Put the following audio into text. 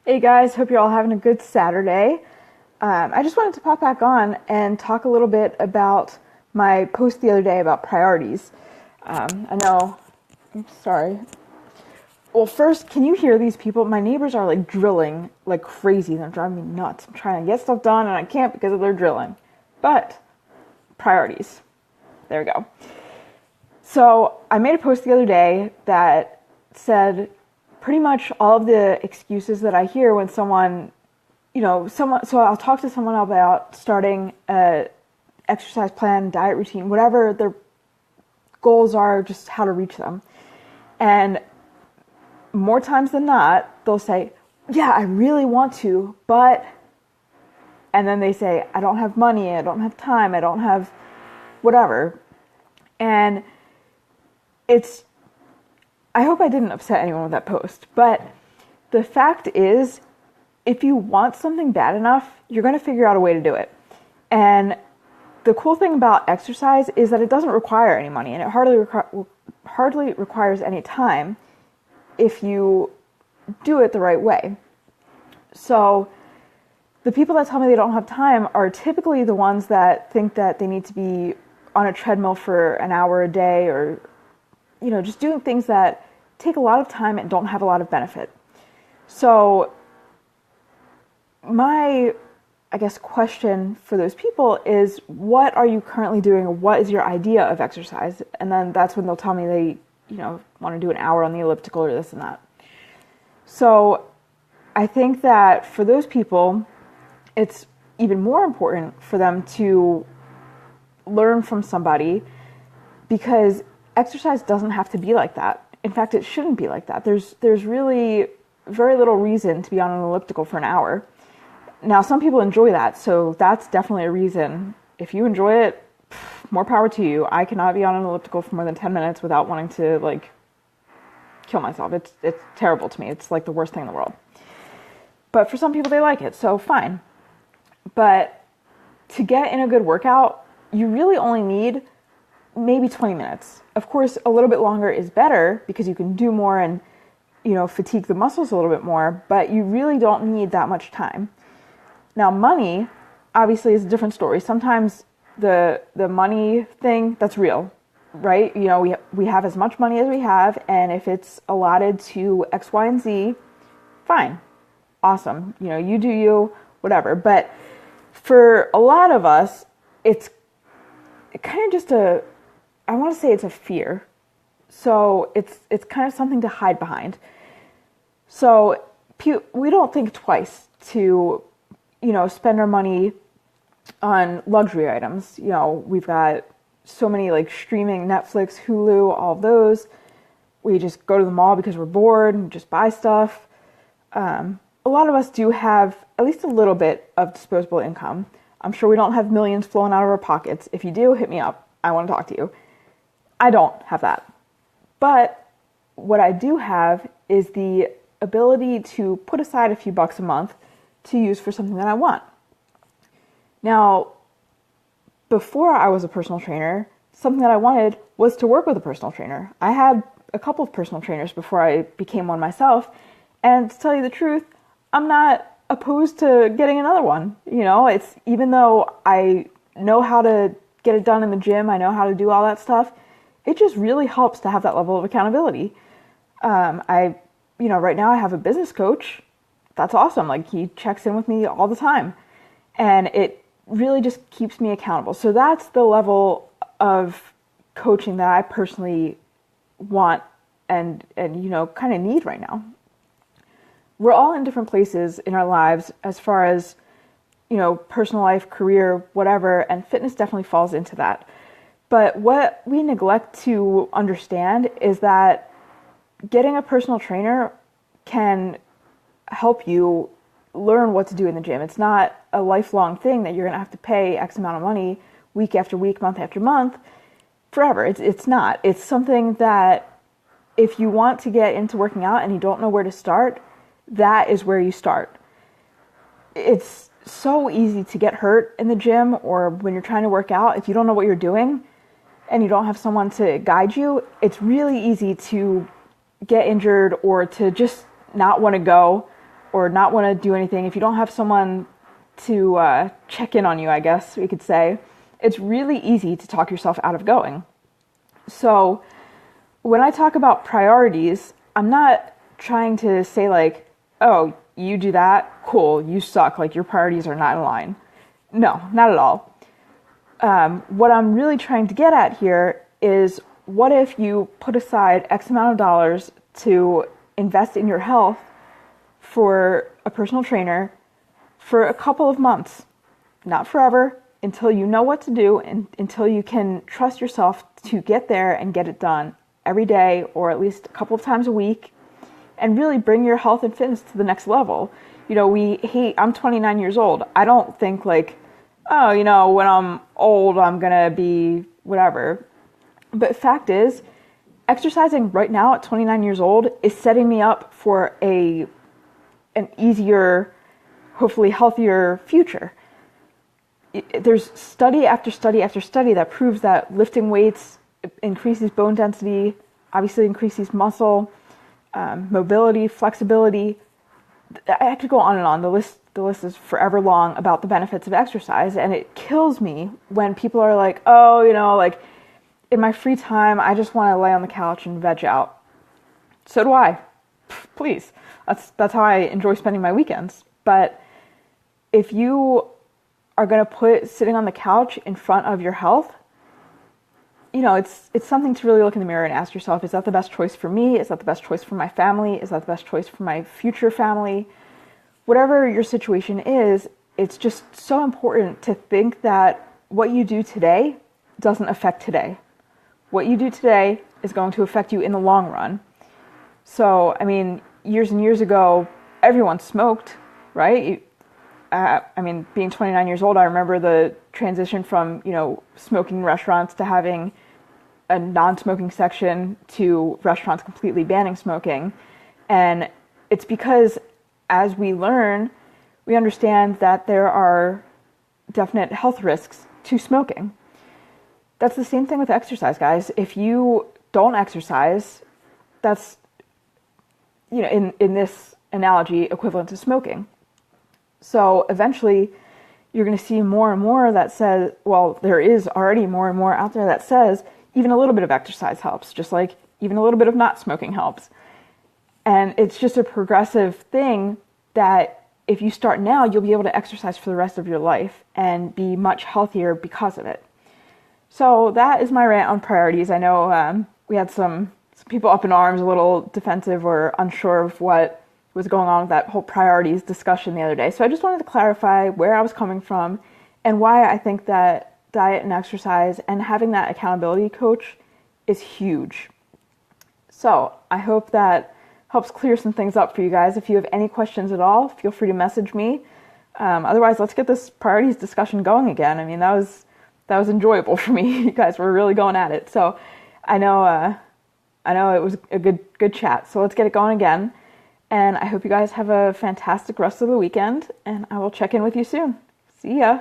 Hey guys, hope you're all having a good Saturday. I just wanted to pop back on and talk a little bit about my post the other day about priorities. I'm sorry. Well, first, can you hear these people? My neighbors are like drilling like crazy. They're driving me nuts. I'm trying to get stuff done and I can't because of their drilling. But, priorities. There we go. So, I made a post the other day that said pretty much all of the excuses that I hear when so I'll talk to someone about starting a exercise plan, diet routine, whatever their goals are, just how to reach them. And more times than not, they'll say, yeah, I really want to, but, and then they say, I don't have money, I don't have time, I don't have whatever. And I hope I didn't upset anyone with that post, but the fact is, if you want something bad enough, you're going to figure out a way to do it. And the cool thing about exercise is that it doesn't require any money, and it hardly requires any time if you do it the right way. So the people that tell me they don't have time are typically the ones that think that they need to be on a treadmill for an hour a day, or just doing things that take a lot of time and don't have a lot of benefit. So my, question for those people is, what are you currently doing, or what is your idea of exercise? And then that's when they'll tell me they, want to do an hour on the elliptical or this and that. So I think that for those people, it's even more important for them to learn from somebody, because exercise doesn't have to be like that. In fact, it shouldn't be like that. There's really very little reason to be on an elliptical for an hour. Now, some people enjoy that, so that's definitely a reason. If you enjoy it, more power to you. I cannot be on an elliptical for more than 10 minutes without wanting to, kill myself. It's terrible to me. It's like the worst thing in the world. But for some people, they like it, so fine. But to get in a good workout, you really only need maybe 20 minutes. Of course, a little bit longer is better because you can do more and, fatigue the muscles a little bit more, but you really don't need that much time. Now, money, obviously, is a different story. Sometimes the money thing, that's real, right? We have as much money as we have, and if it's allotted to X, Y, and Z, fine. Awesome. You do you, whatever. But for a lot of us, it's kind of just I want to say it's a fear. So it's kind of something to hide behind. So we don't think twice to, spend our money on luxury items. We've got so many streaming, Netflix, Hulu, all of those. We just go to the mall because we're bored and just buy stuff. A lot of us do have at least a little bit of disposable income. I'm sure we don't have millions flowing out of our pockets. If you do, hit me up. I want to talk to you. I don't have that. But what I do have is the ability to put aside a few bucks a month to use for something that I want. Now, before I was a personal trainer, something that I wanted was to work with a personal trainer. I had a couple of personal trainers before I became one myself, and to tell you the truth, I'm not opposed to getting another one. It's, even though I know how to get it done in the gym, I know how to do all that stuff, it just really helps to have that level of accountability. Right now I have a business coach. That's awesome. He checks in with me all the time, and it really just keeps me accountable. So that's the level of coaching that I personally want and kind of need right now. We're all in different places in our lives as far as, personal life, career, whatever, and fitness definitely falls into that. But what we neglect to understand is that getting a personal trainer can help you learn what to do in the gym. It's not a lifelong thing that you're going to have to pay X amount of money week after week, month after month, forever. It's not. It's something that if you want to get into working out and you don't know where to start, that is where you start. It's so easy to get hurt in the gym or when you're trying to work out. If you don't know what you're doing and you don't have someone to guide you, it's really easy to get injured or to just not want to go or not want to do anything, if you don't have someone to check in on you, I guess we could say, it's really easy to talk yourself out of going. So when I talk about priorities, I'm not trying to say like, oh, you do that, cool, you suck, like your priorities are not in line. No, not at all. What I'm really trying to get at here is, what if you put aside X amount of dollars to invest in your health for a personal trainer for a couple of months, not forever, until you know what to do and until you can trust yourself to get there and get it done every day or at least a couple of times a week, and really bring your health and fitness to the next level. You know, I'm 29 years old. I don't think like, oh, you know, when I'm old, I'm gonna be whatever. But fact is, exercising right now at 29 years old is setting me up for an easier, hopefully healthier future. There's study after study after study that proves that lifting weights increases bone density, obviously increases muscle, mobility, flexibility. I could go on and on. The list is forever long about the benefits of exercise, and it kills me when people are like, oh, you know, like in my free time, I just want to lay on the couch and veg out. So do I. Please. That's how I enjoy spending my weekends. But if you are going to put sitting on the couch in front of your health, you know, it's something to really look in the mirror and ask yourself, is that the best choice for me? Is that the best choice for my family? Is that the best choice for my future family? Whatever your situation is, it's just so important to think that what you do today doesn't affect today. What you do today is going to affect you in the long run. So, I mean, years and years ago, everyone smoked, right? Being 29 years old, I remember the transition from, you know, smoking restaurants to having a non-smoking section to restaurants completely banning smoking. And it's because as we learn, we understand that there are definite health risks to smoking. That's the same thing with exercise, guys. If you don't exercise, that's, you know, in this analogy, equivalent to smoking. So eventually you're going to see more and more that says, well, there is already more and more out there that says even a little bit of exercise helps, just like even a little bit of not smoking helps. And it's just a progressive thing that if you start now, you'll be able to exercise for the rest of your life and be much healthier because of it. So that is my rant on priorities. I know we had some people up in arms, a little defensive or unsure of what was going on with that whole priorities discussion the other day. So I just wanted to clarify where I was coming from and why I think that diet and exercise and having that accountability coach is huge. So I hope that helps clear some things up for you guys. If you have any questions at all, feel free to message me. Otherwise, let's get this priorities discussion going again. I mean, that was enjoyable for me. You guys were really going at it. So I know it was a good chat. So let's get it going again. And I hope you guys have a fantastic rest of the weekend, and I will check in with you soon. See ya.